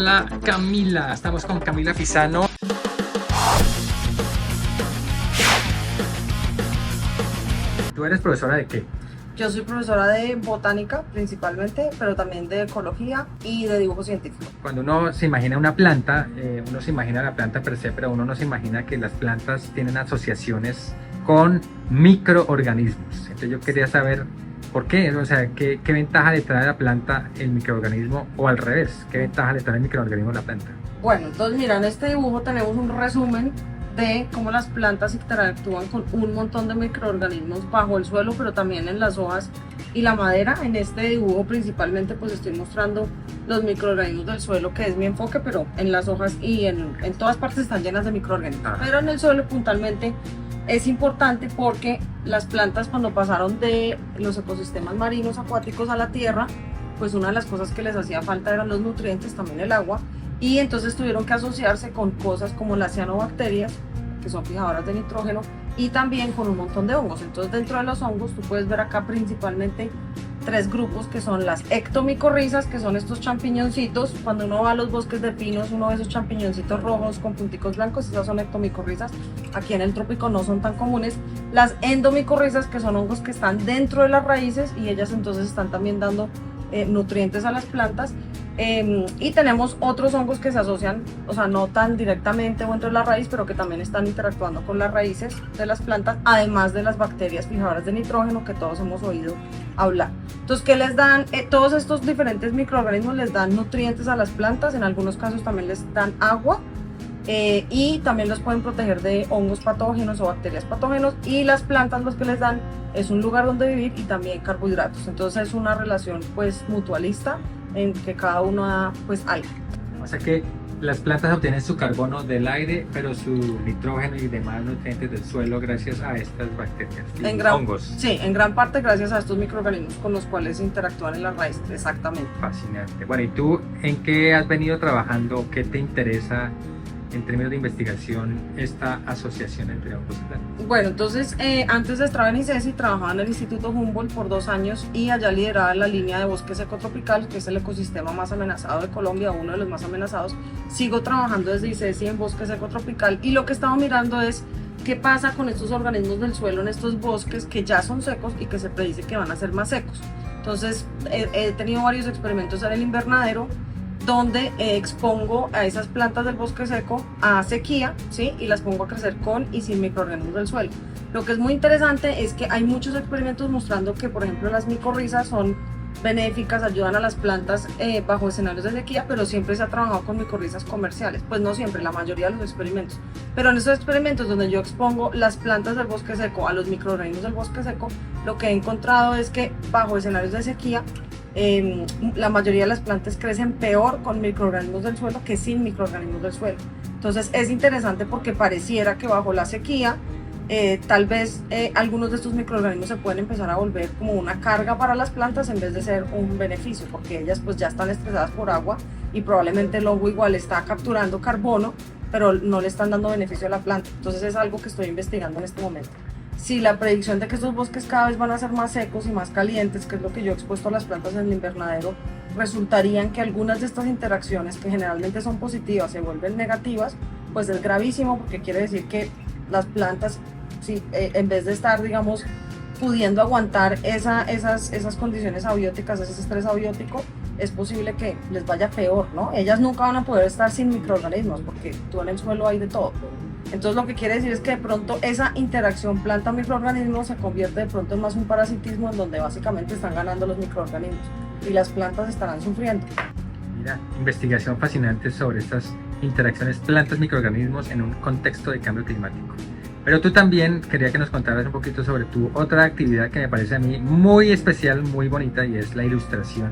Hola Camila, estamos con Camila Fisano. ¿Tú eres profesora de qué? Yo soy profesora de botánica principalmente, pero también de ecología y de dibujo científico. Cuando uno se imagina una planta, uno se imagina la planta per se, pero uno no se imagina que las plantas tienen asociaciones con microorganismos. Entonces yo quería saber por qué, o sea, qué ventaja le trae a la planta el microorganismo o al revés, qué ventaja le trae el microorganismo a la planta. Bueno, entonces mira, en este dibujo tenemos un resumen de cómo las plantas interactúan con un montón de microorganismos bajo el suelo, pero también en las hojas y la madera. En este dibujo principalmente pues estoy mostrando los microorganismos del suelo, que es mi enfoque, pero en las hojas y en todas partes están llenas de microorganismos. Pero en el suelo puntualmente es importante porque las plantas, cuando pasaron de los ecosistemas marinos acuáticos a la tierra, pues una de las cosas que les hacía falta eran los nutrientes, también el agua, y entonces tuvieron que asociarse con cosas como las cianobacterias, que son fijadoras de nitrógeno, y también con un montón de hongos. Entonces dentro de los hongos tú puedes ver acá principalmente tres grupos, que son las ectomicorrizas, que son estos champiñoncitos. Cuando uno va a los bosques de pinos, uno ve esos champiñoncitos rojos con punticos blancos, esas son ectomicorrizas. Aquí en el trópico no son tan comunes. Las endomicorrizas, que son hongos que están dentro de las raíces, y ellas entonces están también dando nutrientes a las plantas. Y tenemos otros hongos que se asocian, o sea, no tan directamente dentro de la raíz, pero que también están interactuando con las raíces de las plantas, además de las bacterias fijadoras de nitrógeno que todos hemos oído hablar. Entonces, ¿qué les dan? Todos estos diferentes microorganismos les dan nutrientes a las plantas, en algunos casos también les dan agua, y también los pueden proteger de hongos patógenos o bacterias patógenos, y las plantas los que les dan es un lugar donde vivir y también carbohidratos. Entonces es una relación pues mutualista, en que cada uno da pues algo. O sea que las plantas obtienen su carbono del aire, pero su nitrógeno y demás nutrientes del suelo gracias a estas bacterias y hongos. Sí, en gran parte gracias a estos microorganismos con los cuales interactúan en las raíces, exactamente. Fascinante. Bueno, ¿y tú en qué has venido trabajando? ¿Qué te interesa en términos de investigación esta asociación entre hongos y plantas? Bueno, entonces antes de estar en ICESI trabajaba en el Instituto Humboldt por 2 años, y allá lideraba la línea de bosque seco tropical, que es el ecosistema más amenazado de Colombia, uno de los más amenazados. Sigo trabajando desde ICESI en bosque seco tropical, y lo que estaba mirando es qué pasa con estos organismos del suelo en estos bosques que ya son secos y que se predice que van a ser más secos. Entonces he tenido varios experimentos en el invernadero, donde expongo a esas plantas del bosque seco a sequía, ¿sí? Y las pongo a crecer con y sin microorganismos del suelo. Lo que es muy interesante es que hay muchos experimentos mostrando que, por ejemplo, las micorrizas son benéficas, ayudan a las plantas bajo escenarios de sequía, pero siempre se ha trabajado con micorrizas comerciales. Pues no siempre, la mayoría de los experimentos. Pero en esos experimentos donde yo expongo las plantas del bosque seco a los microorganismos del bosque seco, lo que he encontrado es que bajo escenarios de sequía, la mayoría de las plantas crecen peor con microorganismos del suelo que sin microorganismos del suelo. Entonces es interesante porque pareciera que bajo la sequía tal vez algunos de estos microorganismos se pueden empezar a volver como una carga para las plantas en vez de ser un beneficio, porque ellas pues ya están estresadas por agua y probablemente el hongo igual está capturando carbono, pero no le están dando beneficio a la planta. Entonces es algo que estoy investigando en este momento. Si la predicción de que estos bosques cada vez van a ser más secos y más calientes, que es lo que yo he expuesto a las plantas en el invernadero, resultaría en que algunas de estas interacciones, que generalmente son positivas, se vuelven negativas, pues es gravísimo, porque quiere decir que las plantas, sí, en vez de estar, digamos, pudiendo aguantar esas condiciones abióticas, ese estrés abiótico, es posible que les vaya peor, ¿no? Ellas nunca van a poder estar sin microorganismos, porque tú en el suelo hay de todo. Entonces lo que quiere decir es que de pronto esa interacción planta-microorganismo se convierte de pronto en más un parasitismo, en donde básicamente están ganando los microorganismos y las plantas estarán sufriendo. Mira, investigación fascinante sobre estas interacciones plantas-microorganismos en un contexto de cambio climático. Pero tú también quería que nos contaras un poquito sobre tu otra actividad que me parece a mí muy especial, muy bonita, y es la ilustración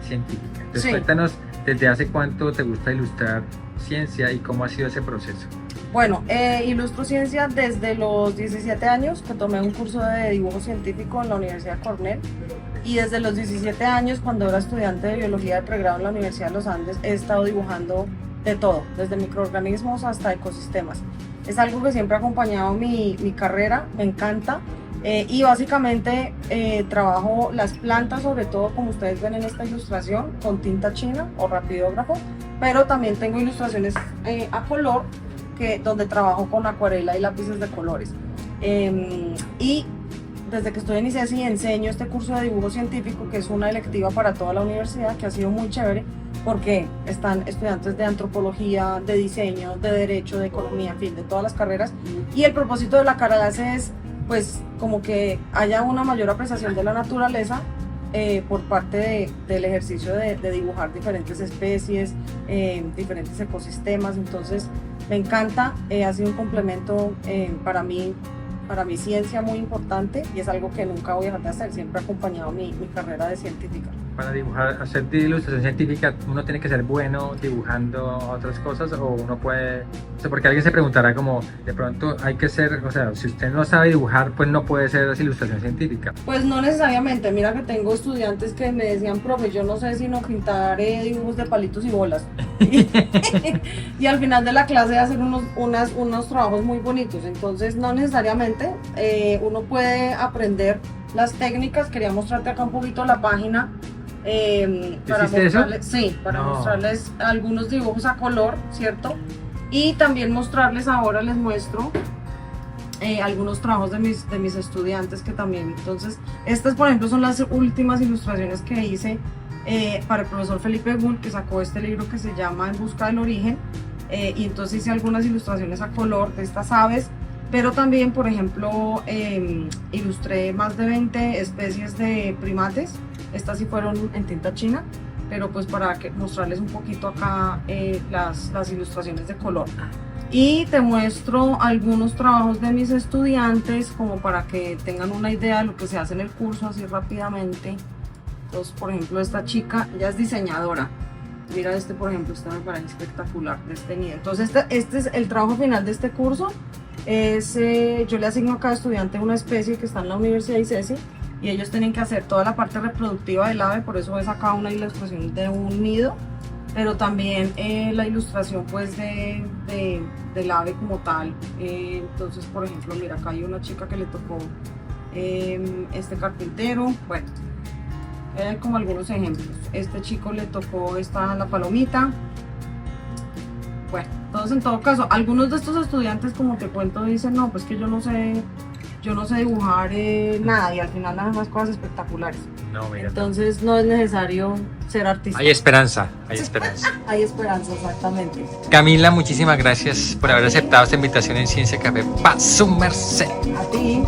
científica. Entonces, sí. Cuéntanos desde hace cuánto te gusta ilustrar ciencia y cómo ha sido ese proceso. Bueno, ilustro ciencia desde los 17 años, que tomé un curso de dibujo científico en la Universidad Cornell, y desde los 17 años, cuando era estudiante de biología de pregrado en la Universidad de los Andes, he estado dibujando de todo, desde microorganismos hasta ecosistemas. Es algo que siempre ha acompañado mi carrera, me encanta, y básicamente trabajo las plantas, sobre todo como ustedes ven en esta ilustración, con tinta china o rapidógrafo, pero también tengo ilustraciones a color, donde trabajo con acuarela y lápices de colores. Y desde que estoy en ICESI enseño este curso de dibujo científico, que es una electiva para toda la universidad, que ha sido muy chévere, porque están estudiantes de antropología, de diseño, de derecho, de economía, en fin, de todas las carreras. Y el propósito de la clase es, pues, como que haya una mayor apreciación de la naturaleza por parte del ejercicio de dibujar diferentes especies, diferentes ecosistemas. Entonces, me encanta, ha sido un complemento para mí, para mi ciencia muy importante, y es algo que nunca voy a dejar de hacer, siempre ha acompañado mi carrera de científica. Para dibujar, hacer de ilustración científica, uno tiene que ser bueno dibujando otras cosas, o uno puede, o sea, porque alguien se preguntará como, de pronto hay que ser, o sea, si usted no sabe dibujar, pues no puede ser ilustración científica. Pues no necesariamente, mira que tengo estudiantes que me decían, profe, yo no sé sino pintar dibujos de palitos y bolas. Y al final de la clase hacen unos trabajos muy bonitos. Entonces no necesariamente uno puede aprender las técnicas. Quería mostrarte acá un poquito la página para mostrarles, sí, para mostrarles algunos dibujos a color, ¿cierto? Y también mostrarles, ahora les muestro algunos trabajos de mis estudiantes que también. Entonces estas, por ejemplo, son las últimas ilustraciones que hice para el profesor Felipe Gould, que sacó este libro que se llama En busca del origen, y entonces hice algunas ilustraciones a color de estas aves, pero también, por ejemplo, ilustré más de 20 especies de primates. Estas sí fueron en tinta china, pero pues para mostrarles un poquito acá las ilustraciones de color. Y te muestro algunos trabajos de mis estudiantes como para que tengan una idea de lo que se hace en el curso, así rápidamente. Entonces, por ejemplo, esta chica, ella es diseñadora. Mira este, por ejemplo, este me parece espectacular, de este nivel. Entonces, este es el trabajo final de este curso. Yo le asigno a cada estudiante una especie que está en la Universidad de ICESI, y ellos tienen que hacer toda la parte reproductiva del ave. Por eso ves acá una ilustración de un nido, pero también la ilustración pues del ave como tal. Entonces, por ejemplo, mira, acá hay una chica que le tocó este carpintero. Bueno, como algunos ejemplos. Este chico le tocó la palomita. Bueno, entonces, en todo caso, algunos de estos estudiantes, como te cuento, dicen, no, pues que yo no sé dibujar nada, y al final hacen unas cosas espectaculares. No, mira. Entonces no es necesario ser artista. Hay esperanza, hay esperanza. Hay esperanza, exactamente. Camila, muchísimas gracias por haber aceptado esta invitación en Ciencia Café. Pa' su merced. A ti.